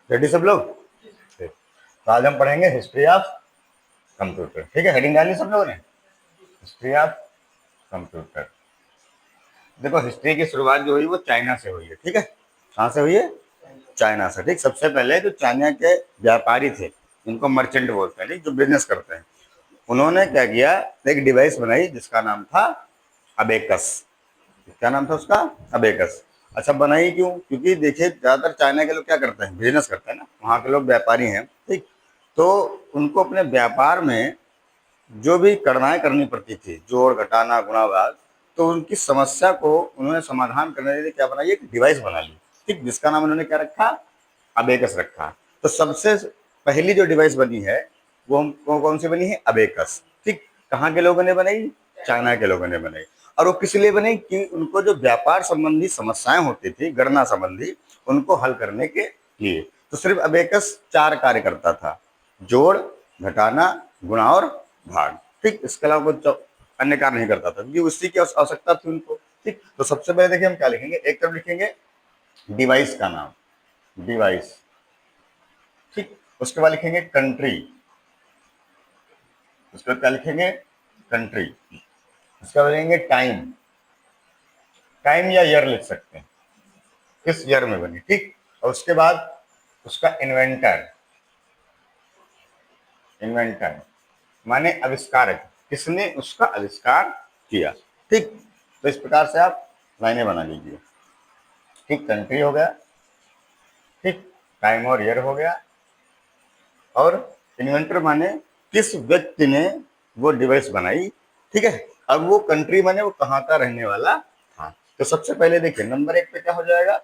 Ready सब लोग? ठीक। तो आज हम पढ़ेंगे हिस्ट्री ऑफ कंप्यूटर। ठीक है, हेडिंग डाली सब लोगों ने, हिस्ट्री ऑफ कंप्यूटर। देखो, हिस्ट्री की शुरुआत जो हुई वो चाइना से हुई है। ठीक है, कहाँ से हुई है? चाइना से। ठीक, सबसे पहले जो चाइना के व्यापारी थे, इनको मर्चेंट बोलते हैं, ठीक, जो बिजनेस करते हैं, उन्होंने क्या किया, एक डिवाइस बनाई जिसका नाम था अबेकस। क्या नाम था उसका? अबेकस। अच्छा, बनाई क्यों? क्योंकि देखिए, ज्यादातर चाइना के लोग क्या करते हैं, बिजनेस करते हैं ना, वहाँ के लोग व्यापारी हैं। ठीक, तो उनको अपने व्यापार में जो भी गणनाएं करनी पड़ती थी, जोड़ घटाना गुणा भाग, तो उनकी समस्या को उन्होंने समाधान करने के लिए क्या बनाई, एक डिवाइस बना ली। ठीक, जिसका नाम उन्होंने क्या रखा? अबेकस रखा। तो सबसे पहली जो डिवाइस बनी है वो कौन सी बनी है? अबेकस। ठीक, कहाँ के लोगों ने बनाई? चाइना के लोगों ने बनाई। और वो किस लिए बनी? कि उनको जो व्यापार संबंधी समस्याएं होती थी, गणना संबंधी, उनको हल करने के लिए। तो सिर्फ अबेकस 4 कार्य करता था: जोड़, घटाना, गुणा और भाग। ठीक, इसके अलावा कुछ अन्य कार्य नहीं करता था, क्योंकि उसी की आवश्यकता थी उनको। ठीक, तो सबसे पहले देखिए हम क्या लिखेंगे, एक तरफ लिखेंगे डिवाइस का नाम, डिवाइस। ठीक, उसके बाद लिखेंगे कंट्री, उसके बाद क्या लिखेंगे? कंट्री। उसके बाद लिखेंगे टाइम, टाइम या ईयर लिख सकते हैं, किस ईयर में बनी। ठीक, और उसके बाद उसका इन्वेंटर, इन्वेंटर माने आविष्कारक, किसने उसका आविष्कार किया। ठीक, तो इस प्रकार से आप लाइनें बना लीजिए। ठीक, कंट्री हो गया, ठीक, टाइम और ईयर हो गया, और इन्वेंटर माने किस व्यक्ति ने वो डिवाइस बनाई। ठीक है, अब वो कंट्री माने वो कहाँ का रहने वाला था। तो सबसे पहले देखिए, नंबर 1 पे क्या हो जाएगा,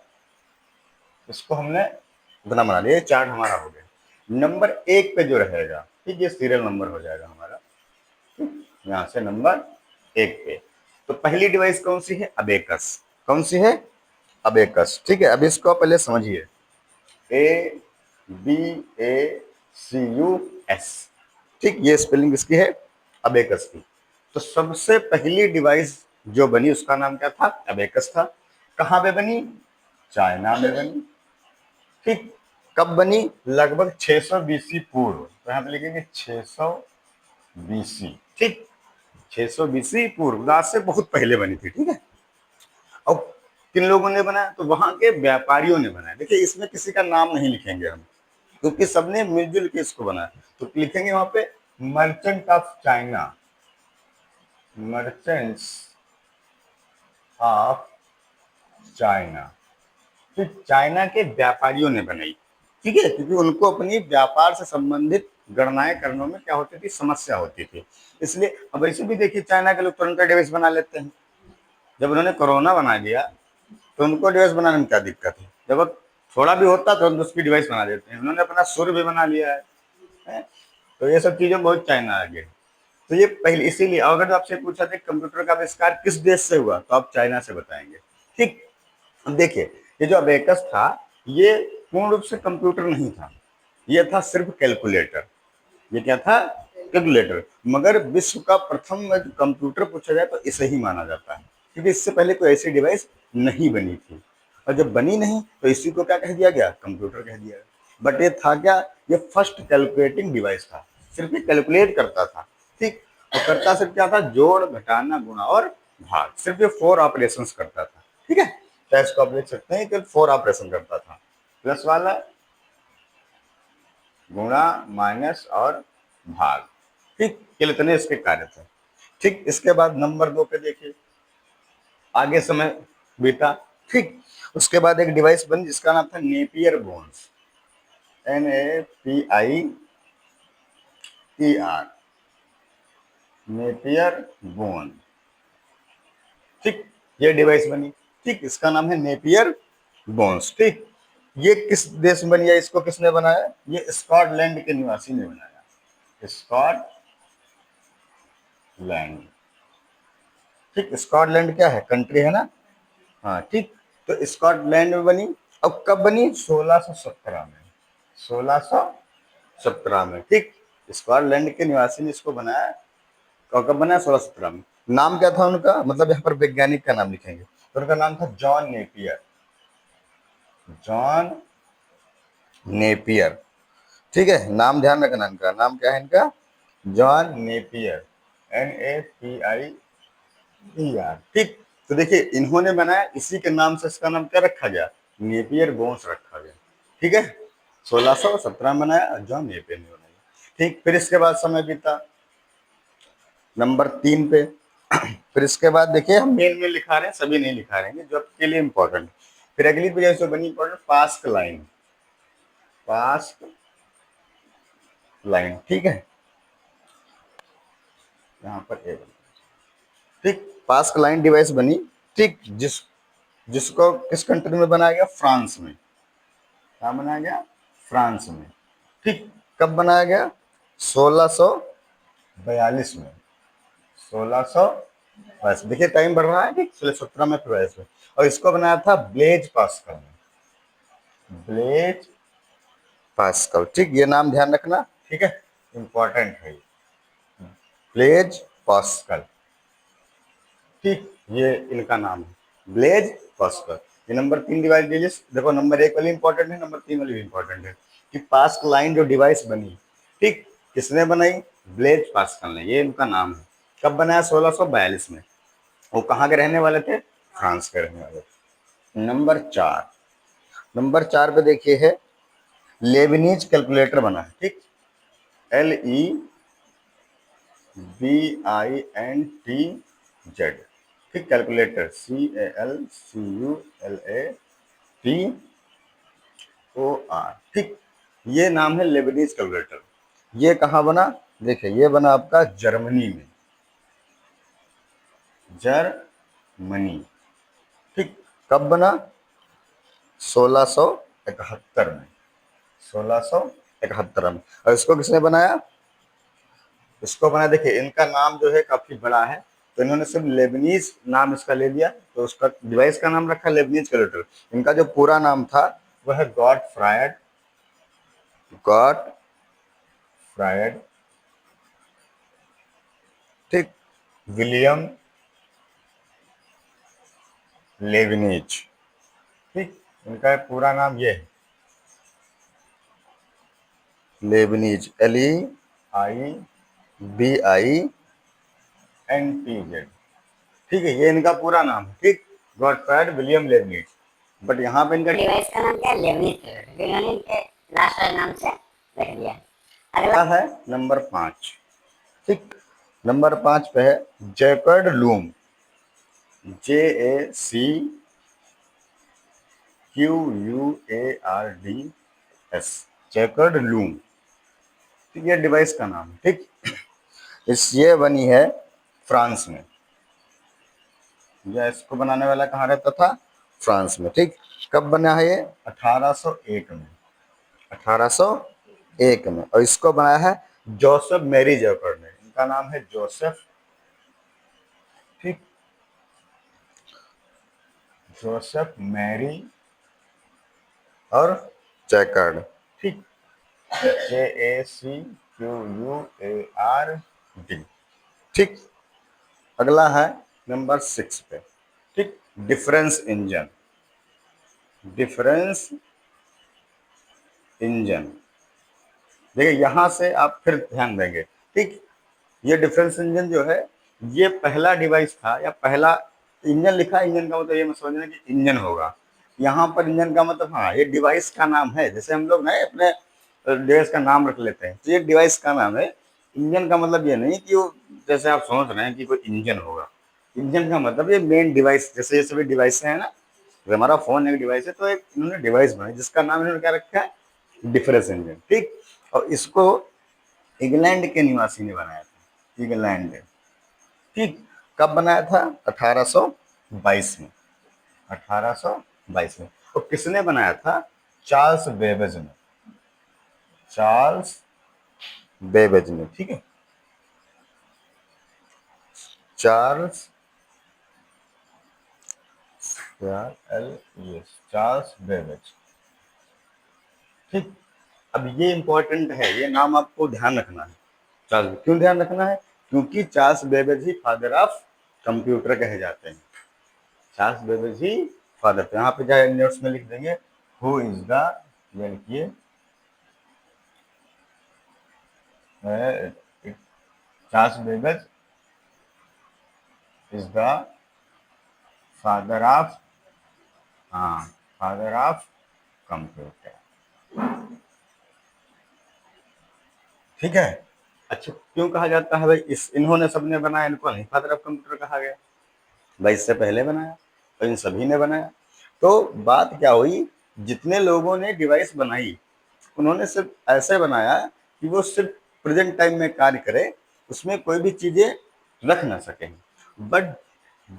इसको हमने इतना बना लिया, चार्ट हमारा हो गया। नंबर 1 पे जो रहेगा, ठीक, ये सीरियल नंबर हो जाएगा हमारा। यहाँ से नंबर 1 पे तो पहली डिवाइस कौन सी है? अबेकस। कौन सी है? अबेकस। ठीक है, अब इसको पहले समझिए, ABACUS। ठीक, ये स्पेलिंग इसकी है, अबेकस की। तो सबसे पहली डिवाइस जो बनी उसका नाम क्या था? अबेकस था। कहाँ पे बनी? चाइना में बनी। ठीक, कब बनी? लगभग 600 बीसी पूर्व। तो यहाँ पे लिखेंगे 600 बीसी। ठीक, 600 बीसी पूर्व, आज से बहुत पहले बनी थी। ठीक है, और किन लोगों ने बनाया? तो वहां के व्यापारियों ने बनाया। देखिए, इसमें किसी का नाम नहीं लिखेंगे हम, क्योंकि सबने मिलजुल के इसको बनाया। तो लिखेंगे वहां पे merchant of China, merchants of China. तो चाइना के व्यापारियों ने बनाई। ठीक है, क्योंकि उनको अपनी व्यापार से संबंधित गणनाएं करने में क्या होती थी, समस्या होती थी। इसलिए अब ऐसे भी देखिए, चाइना के लोग तुरंत डिवाइस बना लेते हैं। जब उन्होंने कोरोना बना दिया तो उनको डिवाइस बनाने में क्या दिक्कत है? जब थोड़ा भी होता तो उसकी डिवाइस बना देते हैं। उन्होंने अपना सूर्य भी बना लिया है? तो ये सब चीजों में बहुत चाइना आगे है। तो ये पहले, इसीलिए अगर आपसे पूछा था कंप्यूटर का आविष्कार किस देश से हुआ, तो आप चाइना से बताएंगे। ठीक, अब देखिए, ये जो अबेकस था, ये पूर्ण रूप से कंप्यूटर नहीं था, ये था सिर्फ कैलकुलेटर। ये क्या था? कैलकुलेटर। मगर विश्व का प्रथम कंप्यूटर पूछा जाए तो इसे ही माना जाता है, क्योंकि इससे पहले कोई ऐसी डिवाइस नहीं बनी थी। और जब बनी नहीं तो इसी को क्या कह दिया गया? कंप्यूटर कह दिया गया। बट ये था क्या? ये फर्स्ट कैलकुलेटिंग डिवाइस था, सिर्फ ये कैलकुलेट करता था। ठीक, और करता सिर्फ क्या था? जोड़, घटाना, गुणा और भाग, सिर्फ ये 4 ऑपरेशंस करता था। ठीक है, तो इसको आप देख सकते हैं कि 4 ऑपरेशन करता था, प्लस वाला, गुणा, माइनस और भाग। ठीक, ये इतने इसके कार्य थे। ठीक, इसके बाद नंबर 2 पे देखिए, आगे समय बीता। ठीक, उसके बाद एक डिवाइस बनी जिसका नाम था Napier bones, NAPIER, Napier bone. ठीक, ये डिवाइस बनी। ठीक, इसका नाम है नेपियर बोन्स। ठीक, ये किस देश में बनी है? इसको किसने बनाया? ये स्कॉटलैंड के निवासी ने बनाया, स्कॉटलैंड। ठीक, स्कॉटलैंड क्या है? कंट्री है ना। हाँ, ठीक, तो स्कॉटलैंड में बनी। अब कब बनी? 1617 में, 1617 में। ठीक, स्कॉटलैंड के निवासी ने इसको बनाया। कब बनाया? 1617 में। नाम क्या था उनका? मतलब यहाँ पर वैज्ञानिक का नाम लिखेंगे, तो उनका नाम था जॉन नेपियर, जॉन नेपियर। ठीक है, नाम ध्यान रखना, इनका नाम क्या है, इनका जॉन नेपियर, NAPIER। ठीक, तो देखिए इन्होंने बनाया, इसी के नाम से इसका नाम क्या रखा गया, नेपियर बोन्स रखा गया। ठीक है, 1617 में बनाया और जॉन नेपियर ने बनाया। ठीक, फिर इसके बाद समय बीता, नंबर 3 पे। फिर इसके बाद देखिए हम मेन में लिखा रहे हैं, सभी नहीं लिखा रहे हैं जो आपके लिए इंपॉर्टेंट। फिर अगली पेज जो बनी इंपॉर्टेंट, पास्क लाइन, पास्क लाइन। ठीक है, यहाँ पर ए बनी। ठीक, पास्क लाइन डिवाइस बनी। ठीक, जिसको किस कंट्री में बनाया गया, फ्रांस में। कहाँ बनाया गया, फ्रांस में। ठीक, कब बनाया गया, 1642 में, 1600 बस देखिए टाइम बढ़ रहा है, ठीक, 17 में फिर 22 में। और इसको बनाया था ब्लेज पास्कल ने, ब्लेज पास्कल। ठीक, ये नाम ध्यान रखना, ठीक है, इंपॉर्टेंट है, ब्लेज पास्कल। ठीक, ये इनका नाम है, ब्लेज पास्कल। ये नंबर 3 डिवाइस लीजिए, देखो नंबर 1 वाली इंपॉर्टेंट है, नंबर 3 वाली भी इंपॉर्टेंट है कि पास्क लाइन जो डिवाइस बनी, ठीक, किसने बनाई, ब्लेज पास्कल ने, ये इनका नाम है। कब बनाया, 1642 में। वो कहाँ के रहने वाले थे, फ्रांस के रहने वाले थे। नंबर 4, नंबर 4 पे देखिए है लेबनीज कैलकुलेटर बना है। ठीक, LEBINTZ। ठीक, कैलकुलेटर CALCULATOR। ठीक, ये नाम है लेबनीज कैलकुलेटर। ये कहाँ बना, देखिए ये बना आपका जर्मनी में, जर्मनी। ठीक, कब बना, 1671 में, 1671 में। और इसको किसने बनाया, इसको बनाया, देखिए इनका नाम जो है काफी बड़ा है, तो इन्होंने सिर्फ लेबनीज नाम इसका ले लिया, तो उसका डिवाइस का नाम रखा लेबनीज कैलकुलेटर। इनका जो पूरा नाम था वह है गॉटफ्रायड, गॉटफ्रायड, ठीक, विलियम लेबनीज। ठीक, इनका पूरा नाम ये है, लेबनीज, LEIBINTZ। ठीक है, ये इनका पूरा नाम है। ठीक, गॉटफ्रायड विलियम लेबनीज। बट यहाँ पे इनका डिवाइस का नाम क्या है, लेबनीज कैलकुलेटर, इन्होंने इनके लास्ट वाले नाम से रख दिया। अगला है नंबर 5। ठीक, नंबर 5 पे है jacquard loom, JACQUARDS, jacquard loom. ठीक, ये डिवाइस का नाम है। ठीक, ये बनी है फ्रांस में, या इसको बनाने वाला कहाँ रहता था, फ्रांस में। ठीक, कब बना है ये, 1801 में, 1801 में। और इसको बनाया है जोसेफ मैरी जैकर्ड ने, इनका नाम है जोसेफ, ठीक, जोसेफ मैरी और जैकर्ड। ठीक, JACQUARD। ठीक, अगला है नंबर 6 पे। ठीक, डिफरेंस इंजन, डिफरेंस इंजन। देखिए यहां से आप फिर ध्यान देंगे। ठीक, ये डिफरेंस इंजन जो है, ये पहला डिवाइस था, या पहला इंजन लिखा है, इंजन का मतलब ये मैं समझना कि इंजन होगा। यहाँ पर इंजन का मतलब, हाँ ये डिवाइस का नाम है, जैसे हम लोग ना अपने डिवाइस का नाम रख लेते हैं, तो ये डिवाइस का नाम है। इंजन का मतलब ये नहीं कि वो, जैसे आप समझ रहे हैं कि कोई इंजन होगा। इंजन का मतलब ये मेन डिवाइस, जैसे ये सभी डिवाइस है ना, तो हमारा फोन एक डिवाइस है, तो एक इन्होंने डिवाइस बनाई जिसका नाम इन्होंने क्या रखा है, डिफरेंस इंजन। ठीक, और इसको इंग्लैंड के निवासी ने बनाया था, इंग्लैंड। ठीक, कब बनाया था, 1822 में, 1822 में। और किसने बनाया था, चार्ल्स बेबेज ने, चार्ल्स बेबेज ने। ठीक है, चार्ल्स, चार्ल्स बेबेज। ठीक, अब ये इंपॉर्टेंट है, ये नाम आपको ध्यान रखना है। चार्ल्स, क्यों ध्यान रखना है, क्योंकि Charles Babbage he father of computer कहे जाते हैं। चार्ल्स बेबेज ही फादर थे। यहाँ पे जाए नोट्स में लिख देंगे हु इज द, ये लिखिए Charles Babbage is the father of, हाँ, फादर ऑफ कंप्यूटर। ठीक है। अच्छा, क्यों कहा जाता है भाई इस इन्होंने सबने बनाया, इनको नहीं फादर ऑफ कंप्यूटर कहा गया? भाई इससे पहले बनाया और इन सभी ने बनाया। तो बात क्या हुई, जितने लोगों ने डिवाइस बनाई उन्होंने सिर्फ ऐसे बनाया कि वो सिर्फ प्रेजेंट टाइम में कार्य करे, उसमें कोई भी चीजें रख ना सकें। बट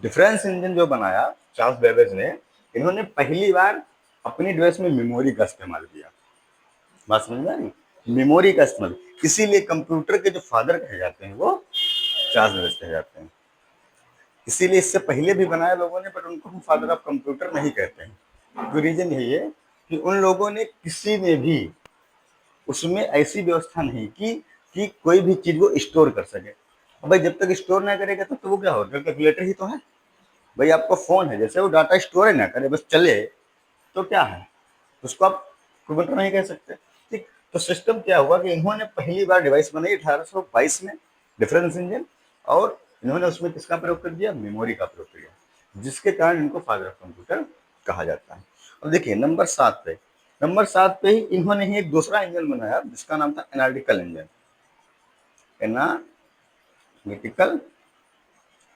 डिफरेंस इंजन जो बनाया चार्ल्स बेबेज ने, इन्होंने पहली बार अपनी डिवाइस में मेमोरी का इस्तेमाल किया। बात समझ में आ रही? मेमोरी का इस्तेमाल, इसीलिए कंप्यूटर के जो फादर कहे जाते हैं वो चार्ल्स बेबेज कहे जाते हैं। इसीलिए इससे पहले भी बनाया लोगों ने, बट उनको हम फादर ऑफ कंप्यूटर नहीं कहते हैं। तो रीजन यही है कि उन लोगों ने किसी ने भी उसमें ऐसी व्यवस्था नहीं की कि कोई भी चीज वो स्टोर कर सके। अब भाई जब तक स्टोर ना करेगा तब तो वो क्या होगा, कैलकुलेटर ही तो है। भाई आपका फोन है, जैसे वो डाटा स्टोर है ना करे, बस चले, तो क्या है, उसको आप कंप्यूटर नहीं कह सकते। ठीक, तो सिस्टम क्या हुआ कि इन्होंने पहली बार डिवाइस बनाई 1822 में, डिफरेंस इंजन, और इन्होंने उसमें किसका प्रयोग कर दिया, मेमोरी का प्रयोग किया, जिसके कारण इनको फादर ऑफ कंप्यूटर कहा जाता है। अब देखिए नंबर 7 पे ही इन्होंने ही एक दूसरा इंजन बनाया जिसका नाम था एनालिटिकल इंजन। Analytical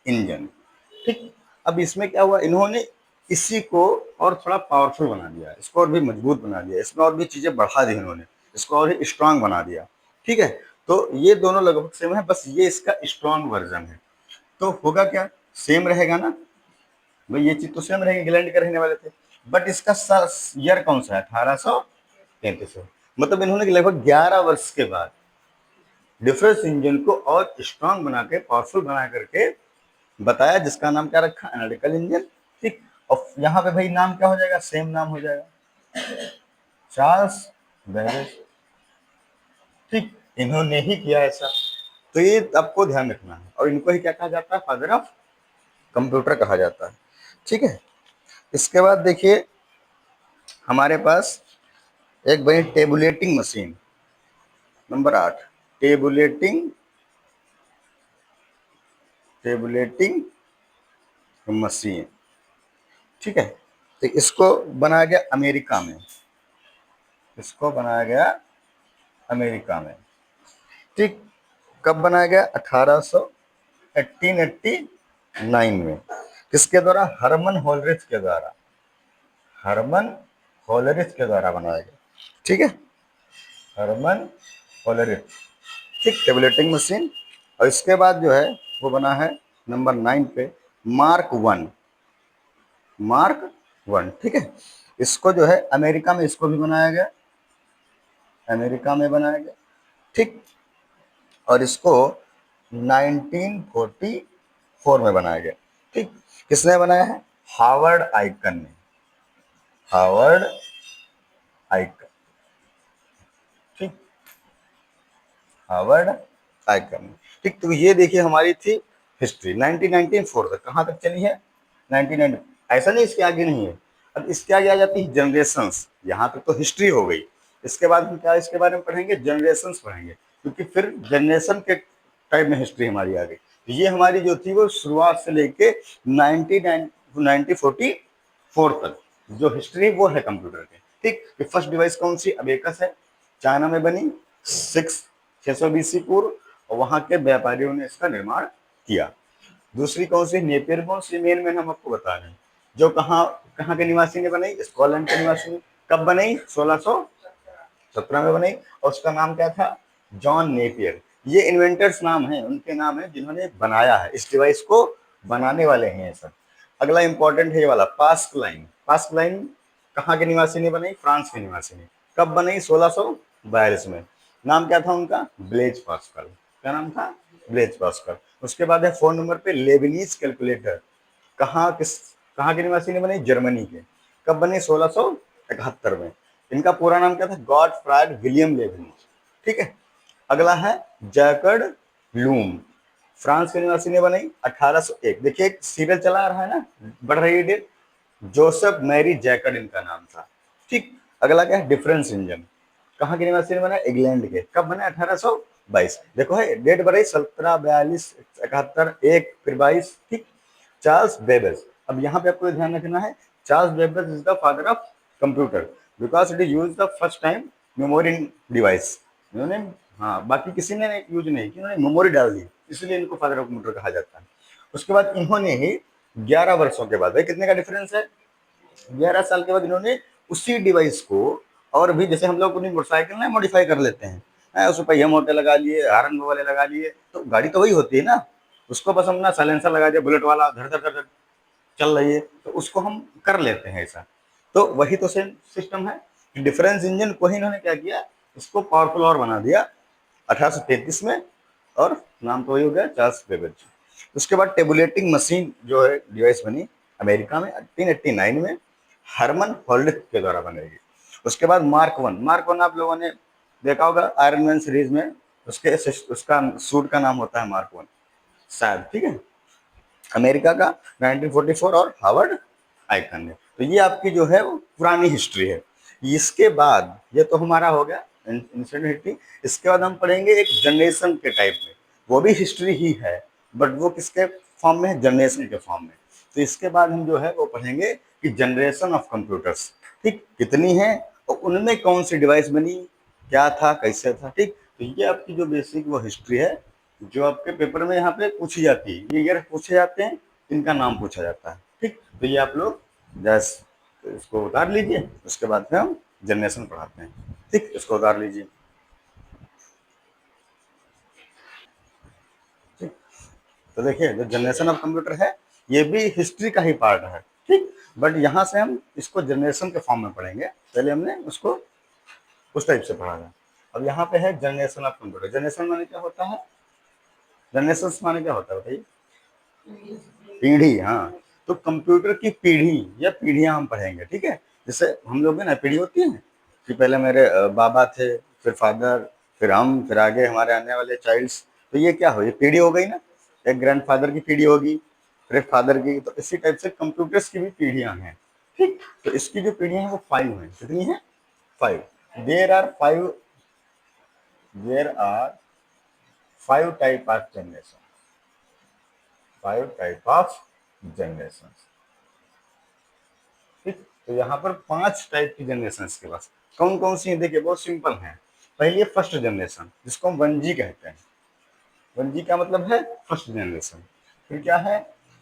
engine. ठीक, अब इसमें क्या हुआ, इन्होंने इसी को और थोड़ा पावरफुल बना दिया, इसको और भी मजबूत बना दिया, इसमें और भी चीजें बढ़ा दी इन्होंने, इसको और स्ट्रांग बना दिया। ठीक है, तो ये दोनों लगभग सेम है, बस ये इसका स्ट्रांग वर्जन है। तो होगा क्या, सेम रहेगा ना भाई, ये चीज तो सेम रहेगी, इंग्लैंड के रहने वाले थे। बट इसका ईयर कौन सा है, 1833। मतलब इन्होंने लगभग 11 वर्ष के बाद डिफरेंस इंजन को और स्ट्रांग बना के, पावरफुल बना करके बताया, जिसका नाम क्या रखा, एनालिटिकल इंजन। ठीक, और यहाँ पे भाई नाम क्या हो जाएगा, सेम नाम हो जाएगा, चार्ल्स बेबेज। ठीक, इन्होंने ही किया ऐसा। तो ये आपको ध्यान रखना है, और इनको ही क्या कहा जाता है, फादर ऑफ कंप्यूटर कहा जाता है। ठीक है, इसके बाद देखिए हमारे पास एक बनी tabulating machine, number 8, tabulating tabulating machine. ठीक है, तो इसको बनाया गया अमेरिका में, इसको बनाया गया अमेरिका में। ठीक, कब बनाया गया, 1889 में। किसके द्वारा, हरमन होलरिच के द्वारा, हरमन होलरिच के द्वारा बनाया गया। ठीक है, हरमन होलरिच। ठीक, टेबुलेटिंग मशीन। और इसके बाद जो है वो बना है नंबर 9 पे, मार्क 1, मार्क 1। ठीक है, इसको जो है अमेरिका में इसको भी बनाया गया, अमेरिका में बनाया गया। ठीक, और इसको 1944 में बनाया गया। ठीक, किसने बनाया है, हावर्ड आइकन ने, हावर्ड आइकन। ठीक, हावर्ड आइकन। ठीक, तो ये देखिए हमारी थी हिस्ट्री 1994 तक, कहाँ तक चली है, 1990। ऐसा नहीं इसके आगे नहीं है। अब इसके आगे आ जाती है जनरेशंस, यहाँ तक तो हिस्ट्री हो गई। इसके बाद हम क्या इसके बारे में पढ़ेंगे, जनरेशंस पढ़ेंगे, क्योंकि फिर जनरेशन के टाइम में हिस्ट्री हमारी आ गई। तो ये हमारी जो थी वो शुरुआत से लेके 1944 तक जो हिस्ट्री वो है कंप्यूटर की। ठीक, फर्स्ट डिवाइस कौन सी, अबेकस है, चाइना में बनी 600 BC पूर्व, और वहां के व्यापारियों ने इसका निर्माण किया। दूसरी कौन सी, नेपियर बोन्स, ये मेन हम आपको बता रहे हैं, जो कहाँ कहाँ के निवासी ने बनाई, स्कॉटलैंड के निवासी ने। कब बनाई, 1617 में बनाई, और उसका नाम क्या था, जॉन नेपियर। ये इन्वेंटर्स नाम है, उनके नाम है जिन्होंने बनाया है, इस डिवाइस को बनाने वाले हैं ये सब। अगला इंपॉर्टेंट है ये वाला, पास्कलाइन। पास्कलाइन कहाँ के निवासी ने बनाई, फ्रांस के निवासी ने। कब बनाई, 1642 में। नाम क्या था उनका, ब्लेज पास्कल। क्या नाम था, ब्लेज पास्कल। उसके बाद है 4 नंबर पे, लेबनीज कैलकुलेटर। कहाँ के निवासी ने बनाई, जर्मनी के। कब बने, 1671 में। इनका पूरा नाम क्या था, गॉडफ्राइड विलियम लेबनीज। ठीक है, अगला है जैकर्ड लूम, फ्रांस के निवासी ने बनाई 1801। देखिए एक सीरियल चला आ रहा है ना, बढ़ रही है डेट, जोसेफ मैरी जैकर्ड इनका नाम था। ठीक, अगला क्या है, डिफरेंस इंजन, कहाँ के निवासी ने बनाया, इंग्लैंड के। कब बना, 22। देखो है डेट बढ़ाई 17, 42, 71, 1 फिर 22, ठीक। Charles Babbage. अब यहाँ पे आपको ध्यान रखना है, Charles Babbage is the father of computer because it is use the first time memory device. इन्होंने, हाँ, बाकी किसी ने यूज नहीं की, उन्होंने मेमोरी डाल दी, इसलिए इनको फादर ऑफ कंप्यूटर कहा जाता है। उसके बाद इन्होंने ही 11 वर्षों के बाद, भाई कितने का डिफरेंस है, 11 साल के बाद इन्होंने उसी डिवाइस को, और भी जैसे हम लोग अपनी मोटरसाइकिल में मॉडिफाई कर लेते हैं, उसमें पहिए मोटे लगा लिए, हारन वाले लगा लिए, तो गाड़ी तो वही होती है ना, उसको बस हमने साइलेंसर लगा दिया, बुलेट वाला धड़ धड़ धड़ चल रही है, तो उसको हम कर लेते हैं ऐसा। तो वही तो सेम सिस्टम है। डिफरेंस इंजन को ही इन्होंने क्या किया, इसको पावरफुल और बना दिया 1833 में, और नाम तो वही हो गया चार्ल्स बेबेज। उसके बाद टेबुलेटिंग मशीन जो है डिवाइस बनी अमेरिका में 1889 में, हरमन होल्डिथ के द्वारा बनाई गई। उसके बाद मार्क वन आप लोगों ने देखा होगा आयरन मैन सीरीज में, उसके उसका सूट का नाम होता है मार्क वन शायद, ठीक है, अमेरिका का 1944, और हार्वर्ड आइकन ने। तो ये आपकी जो है वो पुरानी हिस्ट्री है। इसके बाद ये तो हमारा हो गया इंसिडेंट हिस्ट्री। इसके बाद हम पढ़ेंगे एक जनरेशन के टाइप में, वो भी हिस्ट्री ही है, बट वो किसके फॉर्म में है, जनरेशन के फॉर्म में। तो इसके बाद हम जो है वो पढ़ेंगे कि जनरेशन ऑफ कंप्यूटर्स, ठीक, कितनी है और उनमें कौन सी डिवाइस बनी, क्या था, कैसे था, ठीक। तो ये आपकी जो बेसिक वो हिस्ट्री है, जो आपके पेपर में यहाँ पे पूछी जाती है, ये ईयर पूछे जाते हैं, इनका नाम पूछा जाता है, ठीक। तो ये आप लोग जस्ट इसको उतार लीजिए, उसके बाद फिर हम जनरेशन पढ़ाते हैं, ठीक। इसको उतार लीजिए, ठीक। तो देखिए जो जनरेशन ऑफ कंप्यूटर है, ये भी हिस्ट्री का ही पार्ट है, ठीक। बट यहाँ से हम इसको जनरेशन के फॉर्म में पढ़ेंगे, पहले हमने उसको उस टाइप से पढ़ा है। अब यहाँ पे है जनरेशन ऑफ कंप्यूटर। जनरेशन माने क्या होता है, जनरेशन माने क्या होता है बताइए, पीढ़ी, हाँ। तो कंप्यूटर की पीढ़ी या पीढ़ियां हम पढ़ेंगे, ठीक है। जैसे हम लोग में ना पीढ़ी होती है कि पहले मेरे बाबा थे, फिर फादर, फिर हम, फिर आगे हमारे आने वाले चाइल्ड्स। तो ये क्या हो, ये पीढ़ी हो गई ना, एक ग्रैंडफादर की पीढ़ी होगी, फिर फादर की। तो इसी टाइप से कंप्यूटर्स की भी पीढ़ियां हैं, ठीक। तो इसकी जो पीढ़ियां हैं वो 5 हैं। कितनी है, 5। There are 5, there are 5 type of generation, 5 type of generation, ठीक। तो यहाँ पर 5 टाइप की जनरेशन के पास कौन कौन सी है, देखिए बहुत सिंपल है। पहली है फर्स्ट जनरेशन, जिसको हम 1G कहते हैं। 1G का मतलब है फर्स्ट जनरेशन। फिर क्या है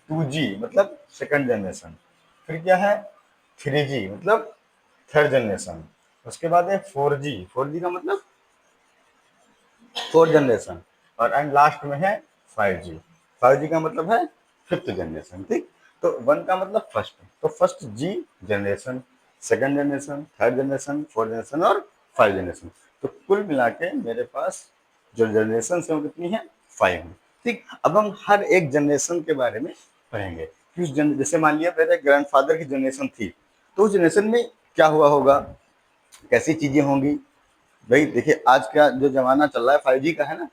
2G, मतलब सेकंड जनरेशन। फिर क्या है 3G, मतलब थर्ड जनरेशन। उसके बाद है 4G, 4G का मतलब फोर्थ जनरेशन। और एंड लास्ट में है 5G, 5G का मतलब है फिफ्थ जनरेशन, ठीक। तो 1 का मतलब फर्स्ट, तो first G generation, second generation, third generation, fourth generation और 5 जनरेशन। तो कुल मिला के मेरे पास जो जनरेशन है वो कितनी है, 5 है, ठीक। अब हम हर एक जनरेशन के बारे में पढ़ेंगे कि जैसे मान लिया मेरे ग्रैंडफादर की जनरेशन थी, तो उस जनरेशन में क्या हुआ होगा, कैसी चीजें होंगी। भाई देखिए आज का जो जमाना चल रहा है 5G का है ना,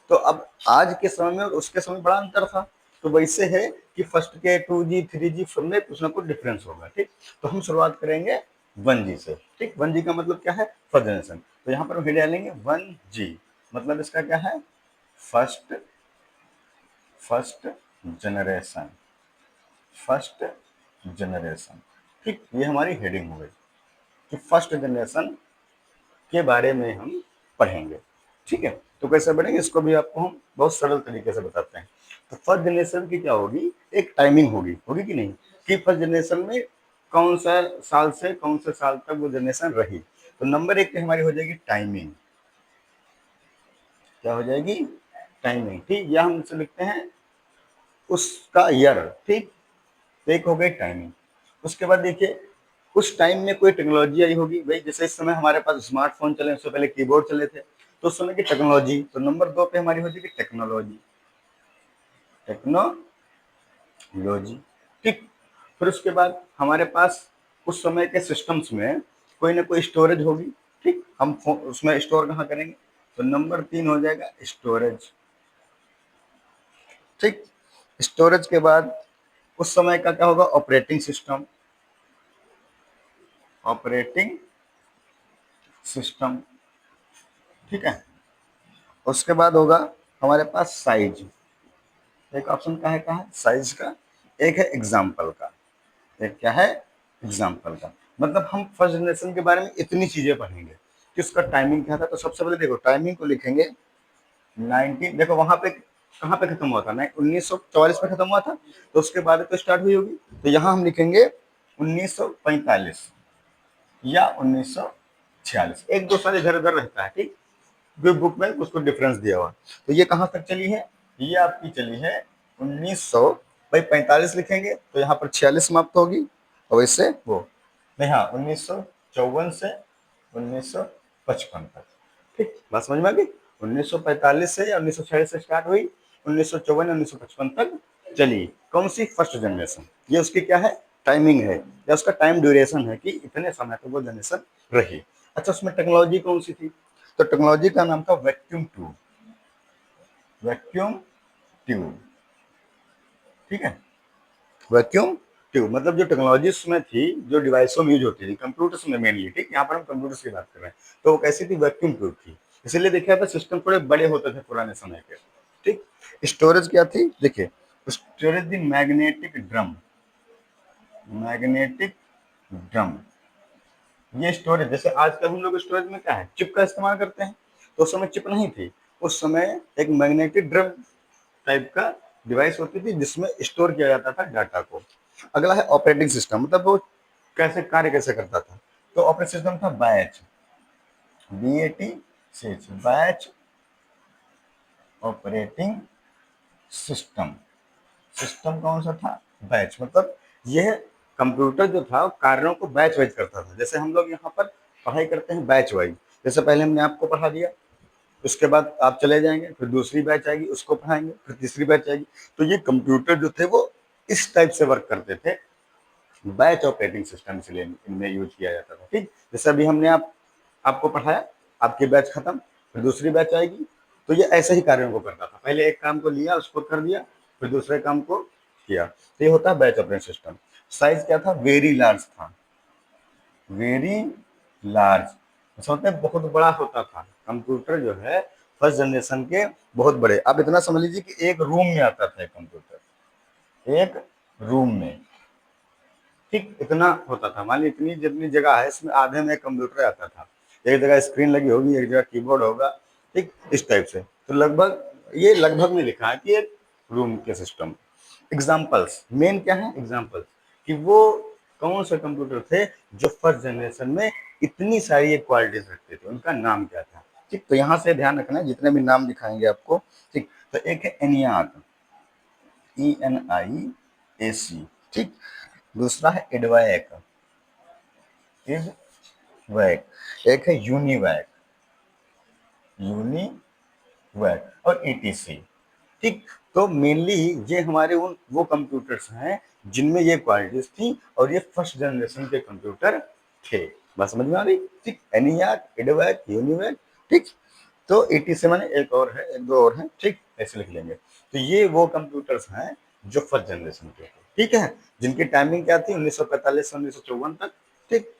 तो अब आज के समय में और उसके समय में बड़ा अंतर था। तो वैसे है कि फर्स्ट के 2G 3G में कुछ ना कुछ डिफरेंस होगा, ठीक। तो हम शुरुआत करेंगे 1G से, ठीक। 1G का मतलब क्या है, फर्स्ट जनरेशन। तो यहाँ पर हम डालेंगे 1G, मतलब इसका क्या है, first first generation, first generation, ठीक। ये हमारी हेडिंग हो गई कि फर्स्ट जनरेशन के बारे में हम पढ़ेंगे, ठीक है। तो कैसे पढ़ेंगे इसको भी आपको हम बहुत सरल तरीके से बताते हैं। तो फर्स्ट जनरेशन की क्या होगी, एक टाइमिंग होगी, होगी कि नहीं, कि फर्स्ट जनरेशन में कौन सा साल से कौन से साल तक वो जनरेशन रही। तो नंबर 1 पे हमारी हो जाएगी टाइमिंग, क्या हो जाएगी, टाइमिंग, ठीक। या हम इसे लिखते हैं उसका ईयर, ठीक। तो एक हो गई टाइमिंग। उसके बाद देखिए उस टाइम में कोई टेक्नोलॉजी आई होगी, भाई जैसे इस समय हमारे पास स्मार्टफोन चले, उससे पहले कीबोर्ड चले थे, तो उस समय की टेक्नोलॉजी। तो नंबर 2 पे हमारी हो जाएगी टेक्नोलॉजी, टेक्नोलॉजी, ठीक। फिर उसके बाद हमारे पास उस समय के सिस्टम्स में कोई ना कोई स्टोरेज होगी, ठीक। हम उसमें स्टोर कहाँ करेंगे, तो नंबर 3 हो जाएगा स्टोरेज, ठीक। स्टोरेज के बाद उस समय का क्या होगा, ऑपरेटिंग सिस्टम, ऑपरेटिंग सिस्टम, ठीक है। उसके बाद होगा हमारे पास साइज। एक ऑप्शन कहाँ है साइज का, एक है एग्जाम्पल का, एक क्या है एग्जाम्पल का। मतलब हम फर्स्ट जनरेशन के बारे में इतनी चीजें पढ़ेंगे कि उसका टाइमिंग क्या था। तो सबसे पहले देखो टाइमिंग को लिखेंगे 19, देखो वहां पे कहाँ पे खत्म हुआ था, 1944 में खत्म हुआ था, तो उसके बाद तो स्टार्ट हुई होगी। तो यहाँ हम लिखेंगे 1945 या 1946, एक दो साल इधर उधर रहता है, ठीक। जो बुक में उसको डिफरेंस दिया हुआ। तो ये कहाँ तक चली है, ये आपकी चली है 1900, भाई 45 लिखेंगे तो यहाँ पर 46 समाप्त होगी, और इससे वो नहीं, हाँ 1954 से 1955 तक, ठीक। बात समझ में आ गई। 1945 से या 1946 से स्टार्ट हुई, 1954 1955 तक चली। कौन सी फर्स्ट जनरेशन, ये उसकी क्या है टाइमिंग है, या उसका टाइम ड्यूरेशन है कि इतने समय तक वो जनरेशन रही। अच्छा, उसमें टेक्नोलॉजी कौन सी थी, तो टेक्नोलॉजी का नाम था वैक्यूम ट्यूब, वैक्यूम ट्यूब, ठीक है। वैक्यूम ट्यूब मतलब जो टेक्नोलॉजी उसमें थी, जो डिवाइसों में यूज होती थी, कंप्यूटर्स में मेनली, ठीक। यहाँ पर हम कंप्यूटर्स की बात कर रहे हैं, तो वो कैसी थी, वैक्यूम ट्यूब थी। इसीलिए देखिए आप सिस्टम थोड़े बड़े होते थे पुराने समय के, ठीक। स्टोरेज क्या थी, देखिए स्टोरेज थी मैग्नेटिक ड्रम, मैग्नेटिक ड्रम। ये स्टोरेज, जैसे आजकल हम लोग स्टोरेज में क्या है चिप का इस्तेमाल करते हैं, तो उस समय चिप नहीं थी, उस समय एक मैग्नेटिक ड्रम टाइप का डिवाइस होती थी जिसमें स्टोर किया जाता था डाटा को। अगला है ऑपरेटिंग सिस्टम, मतलब वो कैसे कार्य कैसे करता था। तो ऑपरेटिंग सिस्टम था batch, BATCH, batch operating system. System कौन सा था, बैच, मतलब यह कंप्यूटर जो था कार्यों को बैच वाइज करता था। जैसे हम लोग यहाँ पर पढ़ाई करते हैं बैच वाइज, जैसे पहले हमने आपको पढ़ा दिया, उसके बाद आप चले जाएंगे, फिर दूसरी बैच आएगी उसको पढ़ाएंगे, फिर तीसरी बैच आएगी। तो ये कंप्यूटर जो थे वो इस टाइप से वर्क करते थे, बैच ऑपरेटिंग सिस्टम इसलिए इनमें यूज किया जाता था, ठीक। जैसे अभी हमने आपको पढ़ाया, आपकी बैच खत्म, फिर दूसरी बैच आएगी, तो ये ऐसे ही कार्यों को करता था। पहले एक काम को लिया उसको कर दिया, फिर दूसरे काम को किया, तो ये होता है बैच ऑपरेटिंग सिस्टम। साइज क्या था, वेरी लार्ज था, वेरी लार्ज, मतलब बहुत बड़ा होता था कंप्यूटर जो है फर्स्ट जनरेशन के, बहुत बड़े। आप इतना समझ लीजिए कि एक रूम में आता था कंप्यूटर, एक रूम में, ठीक। इतना होता था, मान ली इतनी जितनी जगह है इसमें आधे में कंप्यूटर आता था, एक जगह स्क्रीन लगी होगी, एक जगह कीबोर्ड होगा, ठीक, इस टाइप से। तो लगभग ये लगभग में लिखा है कि एक रूम के सिस्टम। एग्जाम्पल्स मेन क्या है, एग्जाम्पल्स कि वो कौन से कंप्यूटर थे जो फर्स्ट जनरेशन में इतनी सारी क्वालिटीज रखते थे, उनका नाम क्या था, ठीक। तो यहाँ से ध्यान रखना है जितने भी नाम दिखाएंगे आपको, ठीक। तो एक है एनियाक, ENIAC, ठीक। दूसरा है एडवैक, इडवैक। एक है यूनिवैक, यूनिवैक, और ETC, ठीक। तो मेनली ये हमारे उन वो कंप्यूटर्स हैं जिनमें ये क्वालिटीज थी, और ये फर्स्ट जनरेशन के कंप्यूटर थे। बात समझ में आ रही, ठीक। एनियाक, एडवैक, यूनिवैक, ठीक। तो ETC माने एक और है, एक दो और हैं, ठीक, ऐसे लिख लेंगे। तो ये वो कंप्यूटर्स हैं जो फर्स्ट जनरेशन के थे, ठीक है, जिनकी टाइमिंग क्या थी 1945 से 1954 तक, ठीक।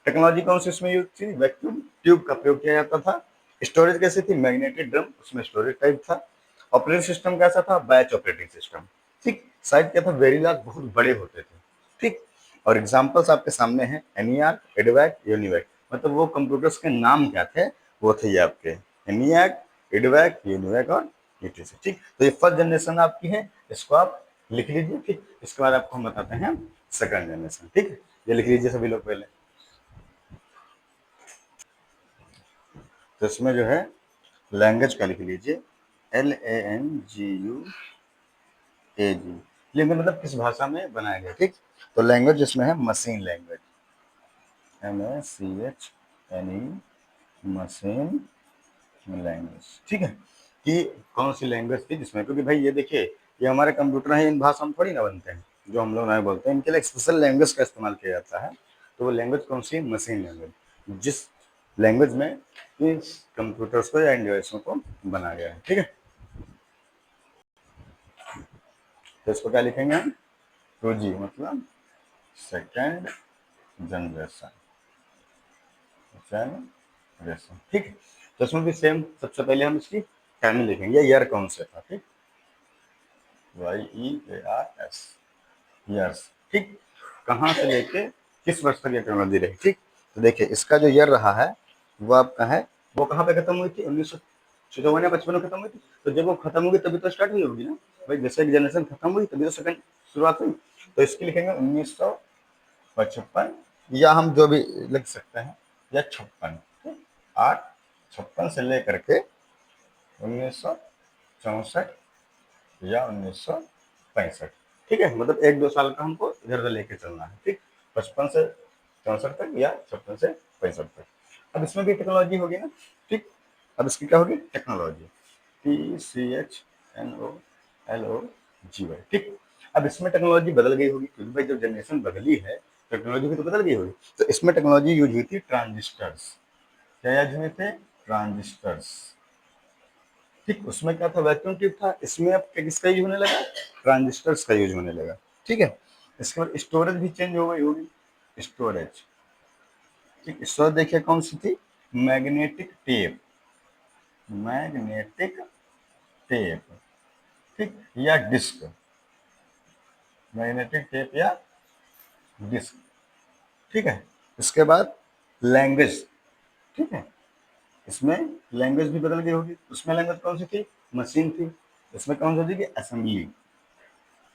टेक्नोलॉजी कौन सी उसमें यूज थी, वैक्यूम ट्यूब का प्रयोग किया जाता था। स्टोरेज कैसी थी, मैग्नेटिक ड्रम, उसमें स्टोरेज टाइप था। ऑपरेटिंग सिस्टम कैसा था, बैच ऑपरेटिंग सिस्टम, ठीक। साइज क्या था, वेरी लार्ज, बहुत बड़े होते थे, ठीक। और एग्जांपल्स आपके सामने हैं, एनियाक, एडवैक, यूनिवैक, मतलब वो कंप्यूटर्स के नाम क्या थे, वो थे ये आपके एनियाक, एडवैक, यूनिवैक और ETC, ठीक। तो ये फर्स्ट जनरेशन आपकी है, इसको आप लिख लीजिए, ठीक। इसके बाद आपको हम बताते हैं सेकंड जनरेशन, ठीक है। ये लिख लीजिए सभी लोग पहले। तो इसमें जो है लैंग्वेज का लिख लीजिए, LANGUAG, लैंग्वेज मतलब किस भाषा में बनाया गया, ठीक। तो लैंग्वेज इसमें है machine language, MACHNE, machine language, ठीक है। कि कौन सी लैंग्वेज थी जिसमें, क्योंकि भाई ये देखिए ये हमारे कंप्यूटर है, इन भाषा में थोड़ी ना बनते हैं, जो हम लोग नहीं बोलते हैं, इनके लिए स्पेशल लैंग्वेज का इस्तेमाल किया जाता है। तो वो लैंग्वेज कौन सी, मशीन लैंग्वेज, जिस लैंग्वेज में इस कंप्यूटर्स को या इन डिवाइसों को बनाया गया है, ठीक है। तो इसको क्या लिखेंगे हम, 2G मतलब सेकेंड जनरेशन, जनरेशन, ठीक है। तो इसमें भी सेम, सबसे पहले हम इसकी टाइमिंग लिखेंगे, ईयर कौन से था, ठीक, YEARS, ईयर्स, ठीक, कहाँ से लेके किस वर्ष तक ये टेक्नोलॉजी रही, ठीक। तो देखिए इसका जो ईयर रहा है वो आपका है, वो कहाँ पे खत्म हुई थी, 1954 या 55 में खत्म हुई थी। तो जब वो खत्म होगी तभी तो स्टार्ट हुई होगी ना भाई, जैसे एक जनरेशन खत्म हुई तभी तो सेकंड शुरुआत हुई। तो इसकी लिखेंगे 1955, या हम जो भी लिख सकते हैं, या 56, ठीक, 856 से लेकर के 1964 या 1965, ठीक है, मतलब 1-2 साल का हमको इधर उधर लेके चलना है, ठीक, 55 से 64 तक या 56 से 65 तक। अब इसमें भी टेक्नोलॉजी होगी ना, ठीक, अब इसकी क्या होगी, टेक्नोलॉजी, TCHNOLOGY, ठीक। अब इसमें टेक्नोलॉजी बदल गई होगी क्योंकि भाई जब जनरेशन बदली है टेक्नोलॉजी भी तो बदल गई होगी। तो इसमें टेक्नोलॉजी यूज हुई थी ट्रांजिस्टर्स, क्या यूज हुए थे, ट्रांजिस्टर्स, ठीक। उसमें क्या था, वैक्यूम ट्यूब था, इसमें अब किसका यूज होने लगा, ट्रांजिस्टर्स का यूज होने लगा, ठीक है। इसके बाद स्टोरेज भी चेंज हो गई होगी, स्टोरेज, ठीक, स्टोरेज देखिए कौन सी थी, मैग्नेटिक टेप, मैग्नेटिक टेप, ठीक, या डिस्क, मैग्नेटिक टेप या डिस्क, ठीक है। इसके बाद लैंग्वेज, ठीक है, इसमें लैंग्वेज भी बदल गई होगी, उसमें लैंग्वेज कौन सी थी, मशीन थी, इसमें कौन सी हो जाएगी, असेंबली,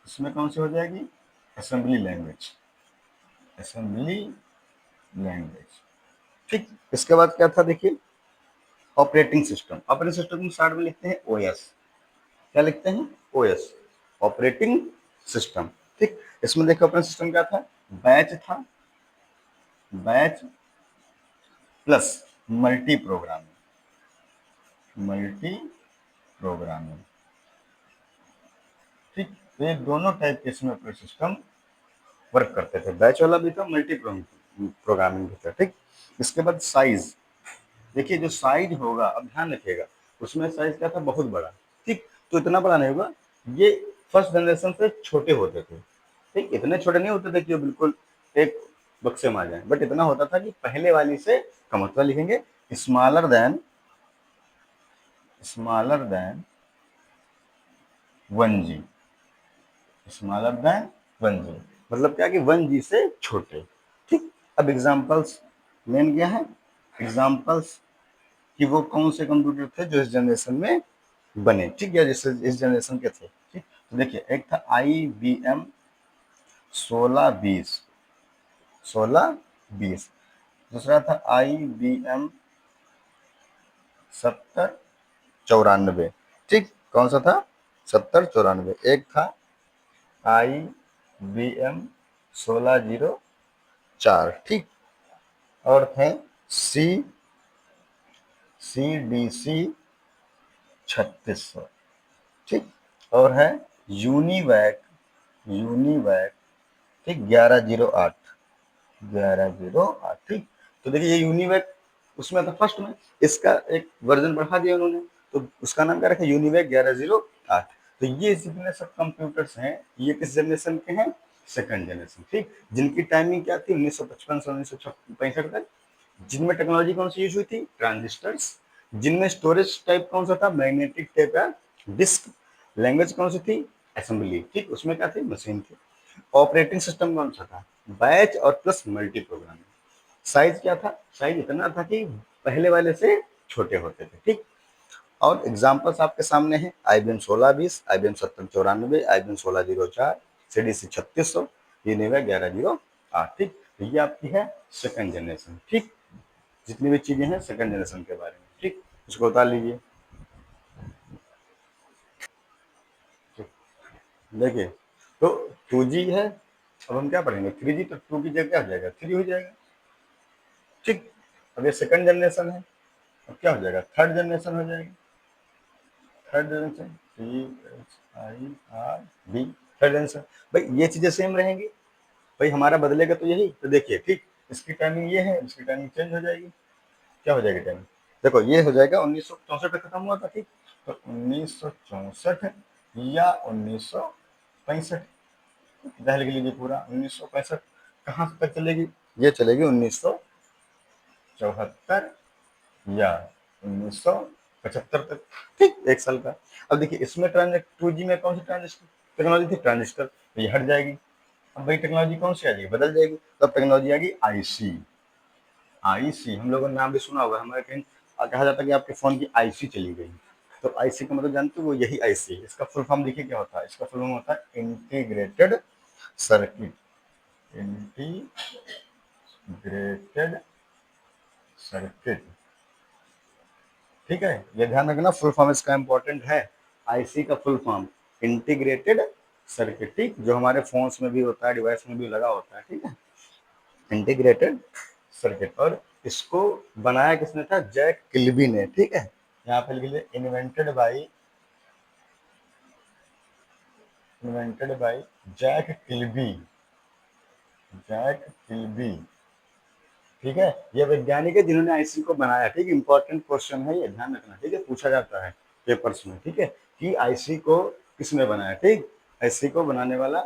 इसमें कौन सी हो जाएगी, असेंबली लैंग्वेज, असेंबली लैंग्वेज, ठीक। इसके बाद क्या था देखिए, ऑपरेटिंग सिस्टम, ऑपरेटिंग सिस्टम में स्टार्ट में लिखते हैं ओएस, क्या लिखते हैं, ओएस, ऑपरेटिंग सिस्टम, ठीक। इसमें देखिए ऑपरेटिंग सिस्टम क्या था, बैच था, batch plus multi programming, multi programming, ठीक। तो ये दोनों टाइप के इसमें ऑपरेटिंग सिस्टम वर्क करते थे, बैच वाला भी था, मल्टी प्रोग्रामिंग भी था, ठीक। इसके बाद साइज, देखिए जो साइज होगा, अब ध्यान रखिएगा, उसमें साइज क्या था, बहुत बड़ा, ठीक, तो इतना बड़ा नहीं होगा, ये फर्स्ट जनरेशन से छोटे होते थे, ठीक, इतने छोटे नहीं होते थे कि वो बिल्कुल एक बक्से में आ जाए, बट इतना होता था कि पहले वाली से कम होता, लिखेंगे smaller than 1G, smaller than 1G, मतलब क्या कि 1G से छोटे, ठीक। अब एग्जांपल्स मेन क्या है, एग्जांपल्स कि वो कौन से कंप्यूटर थे जो इस जनरेशन में बने, ठीक है, जैसे इस जनरेशन के थे, ठीक। तो देखिए एक था IBM 1620, 1620, दूसरा था IBM 7094, ठीक, कौन सा था, 7094, एक था IBM 1604, ठीक, और थे CDC 3600, ठीक, और है यूनिवैक, यूनिवैक, ठीक, 1108, 1108, ठीक। तो देखिए ये यूनिवैक उसमें था फर्स्ट में, इसका एक वर्जन बढ़ा दिया उन्होंने, तो उसका नाम क्या रखा, यूनिवैक 1108। तो ये जितने सब कंप्यूटर्स हैं ये किस जनरेशन के हैं, सेकंड जनरेशन, ठीक, जिनकी टाइमिंग क्या थी, 1955 से 1965 तक, जिनमें टेक्नोलॉजी कौन सी यूज हुई थी, ट्रांजिस्टर्स, जिनमें स्टोरेज टाइप कौन सा था, मैग्नेटिक टेप या डिस्क, लैंग्वेज कौन सी थी, असेंबली, ठीक, उसमें क्या थी, मशीन थी, ऑपरेटिंग सिस्टम कौन सा था, बैच और प्लस मल्टी प्रोग्रामिंग, साइज क्या था, साइज इतना था कि पहले वाले से छोटे होते थे, ठीक। और एग्जांपल्स आपके सामने हैं, IBM 1620, IBM 7094, IBM 1604, CDC 3600, यूनिवा 1108, ठीक। तो ये आपकी है सेकंड जनरेशन, ठीक, जितनी भी चीजें हैं सेकंड जनरेशन के बारे में, ठीक, इसको उतार लीजिए, देखिए। तो 2G है, अब हम क्या पढ़ेंगे, 3G, तो 2 की जगह क्या हो जाएगा, 3 हो जाएगा, ठीक। अब ये सेकंड जनरेशन है, अब क्या हो जाएगा, थर्ड जनरेशन हो जाएगी, third generation, THIRD, third generation, भाई ये चीजें सेम रहेंगी, भाई हमारा बदलेगा तो यही, तो देखिए, ठीक, इसकी टाइमिंग ये है, इसकी टाइमिंग चेंज हो जाएगी, क्या हो जाएगी टाइमिंग, देखो ये हो जाएगा 1964 में खत्म हुआ था, ठीक, तो 1964 या 1965, लिख लीजिए पूरा 1965, कहाँ तक चलेगी, ये चलेगी 1974 या 1975, 75 तक, ठीक, 1 साल का। अब देखिए इसमें ट्रांजेक्ट 2G में कौन सी ट्रांजिस्टर टेक्नोलॉजी थी, ट्रांजिस्टर, तो ये हट जाएगी। अब भाई टेक्नोलॉजी कौन सी आ जाएगी, बदल जाएगी, तब टेक्नोलॉजी आ गई आईसी। आईसी हम लोगों ने नाम भी सुना होगा, हमारे कहीं कहा जाता है कि आपके फोन की आईसी चली गई। तो आईसी का मतलब जानते हो, वो यही आईसी है। इसका फुल फॉर्म देखिए क्या होता है, इसका फुल फॉर्म होता है इंटीग्रेटेड सर्किट, इंटीग्रेटेड सर्किट, ठीक है, ये ध्यान रखना, फुल फॉर्म इसका इंपॉर्टेंट है। आईसी का फुल फॉर्म इंटीग्रेटेड सर्किट, ठीक, जो हमारे फोन्स में भी होता है, डिवाइस में भी लगा होता है, ठीक है, इंटीग्रेटेड सर्किट। और इसको बनाया किसने था, जैक किल्बी ने, ठीक है, यहाँ पे लिख लिया invented by Jack Kilby, Jack Kilby, ठीक है, ये वैज्ञानिक है जिन्होंने आईसी को बनाया, ठीक, इंपॉर्टेंट क्वेश्चन है ये, ध्यान रखना, ठीक है, पूछा जाता है पेपर्स में, ठीक है, कि आईसी को किसने बनाया, ठीक, आईसी को बनाने वाला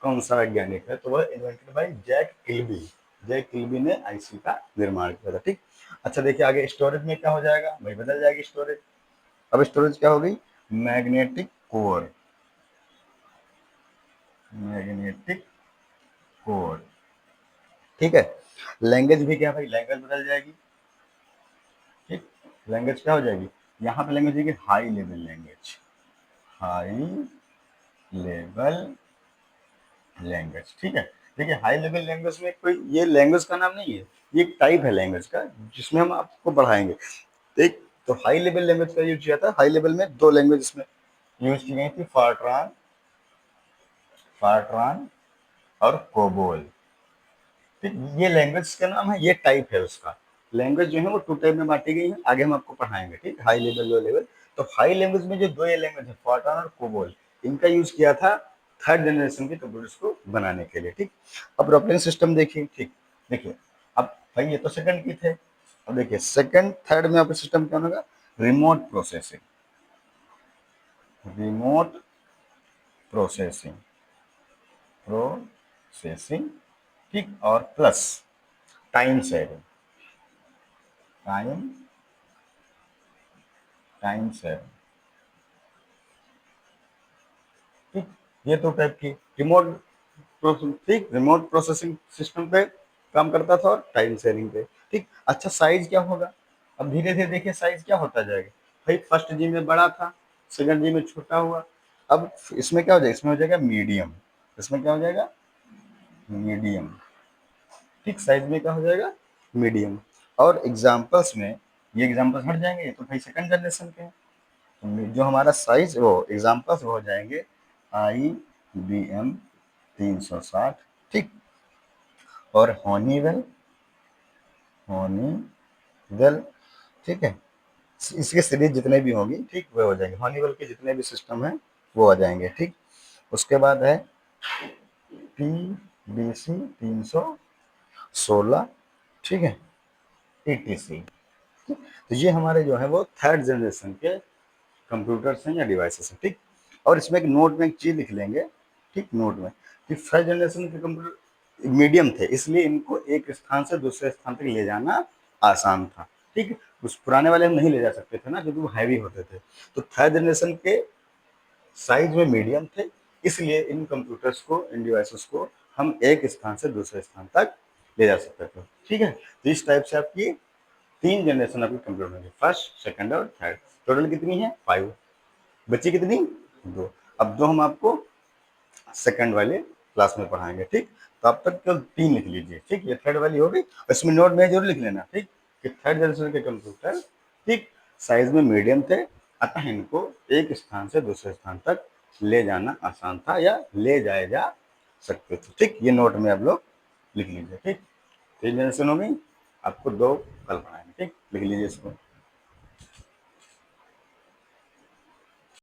कौन सा वैज्ञानिक है, तो वह invented by Jack Kilby, Jack Kilby ने आईसी का निर्माण किया था, ठीक। अच्छा देखिए आगे स्टोरेज में क्या हो जाएगा भाई, बदल जाएगी स्टोरेज। अब स्टोरेज क्या हो गई, मैग्नेटिक कोर, मैग्नेटिक कोर, ठीक है। लैंग्वेज भी क्या भाई, लैंग्वेज बदल जाएगी, ठीक, लैंग्वेज क्या हो जाएगी, यहाँ पे लैंग्वेज है high level language, high level language, ठीक है। देखिए हाई लेवल लैंग्वेज में कोई ये लैंग्वेज का नाम नहीं है, ये एक टाइप है लैंग्वेज का जिसमें हम आपको पढ़ाएंगे। एक तो हाई लेवल लैंग्वेज का यूज किया था, हाई लेवल में दो लैंग्वेज इसमें यूज की गई थी, फार्ट्रान, फार्ट्रान और कोबोल, ठीक, ये लैंग्वेज का नाम है, ये टाइप है उसका। लैंग्वेज जो है वो 2 टाइप में बांटी गई है, आगे हम आपको पढ़ाएंगे, ठीक, हाई लेवल लो लेवल। तो हाई लैंग्वेज में जो दो ये लैंग्वेज है, फॉर्ट्रान और कोबोल, इनका यूज किया था 3rd जनरेशन के कंप्यूटर्स को बनाने के लिए, ठीक। अब ऑपरेटिंग सिस्टम देखिए, ठीक, देखिए अब भाई ये तो सेकंड की थे, अब देखिए सेकंड थर्ड में ऑपरेटिंग सिस्टम क्या होगा, remote processing, remote processing, processing, ठीक, और plus time sharing, time time sharing, ठीक, ये तो टाइप की रिमोट ठीक, रिमोट प्रोसेसिंग सिस्टम पे काम करता था और टाइम शेयरिंग पे, ठीक। अच्छा साइज क्या होगा, अब धीरे धीरे देखिए साइज क्या होता जाएगा भाई, फर्स्ट जी में बड़ा था, सेकंड जी में छोटा हुआ, अब इसमें क्या हो जाएगा, इसमें हो जाएगा मीडियम, इसमें क्या हो जाएगा, मीडियम, ठीक, साइज में क्या हो जाएगा, मीडियम। और एग्जाम्पल्स में ये एग्जाम्पल्स हट जाएंगे, तो भाई 2nd जनरेशन के हैं, तो जो हमारा साइज वो एग्जाम्पल्स वो हो जाएंगे IBM 360, ठीक, और हॉनीवेल, हॉनीवेल, ठीक है, इसके सीरीज जितने भी होंगी, ठीक, वो हो जाएंगे, हॉनीवेल के जितने भी सिस्टम हैं वो आ जाएंगे, ठीक। उसके बाद है PBC 316, ठीक है, ETC, तो ये हमारे जो है वो 3rd जनरेशन के कंप्यूटर्स हैं या डिवाइसेस हैं, ठीक। और इसमें एक नोट में एक चीज लिख लेंगे, ठीक, नोट में कि 1st जनरेशन के कंप्यूटर मीडियम थे, इसलिए इनको एक स्थान से दूसरे स्थान तक ले जाना आसान था, ठीक। उस पुराने वाले हम नहीं ले जा सकते थे ना, क्योंकि वो हैवी होते थे। तो 3rd जनरेशन के साइज में मीडियम थे, इसलिए इन कंप्यूटर्स को, इन डिवाइसेस को हम एक स्थान से दूसरे स्थान तक ले जा सकते थे, ठीक है। तो इस टाइप से आपकी 3 जनरेशन आपकी कंप्यूटर होंगे, फर्स्ट सेकंड और थर्ड। टोटल कितनी है, 5, बच्ची कितनी, 2। अब दो हम आपको सेकंड वाले क्लास में पढ़ाएंगे, ठीक। तो अब तक केवल 3 लिख लीजिए, ठीक, ये थर्ड वाली हो गई, इसमें नोट में जरूर लिख लेना, ठीक, कि 3rd जनरेशन के कंप्यूटर, ठीक, साइज में मीडियम थे, अतः इनको एक स्थान से दूसरे स्थान तक ले जाना आसान था या ले जाए जा सकते थे, ठीक, ये नोट में आप लोग लिख लीजिए, ठीक। 3 जनरेशन हो गई, आपको 2 कल पढ़ाएंगे, ठीक, लिख लीजिए इसको।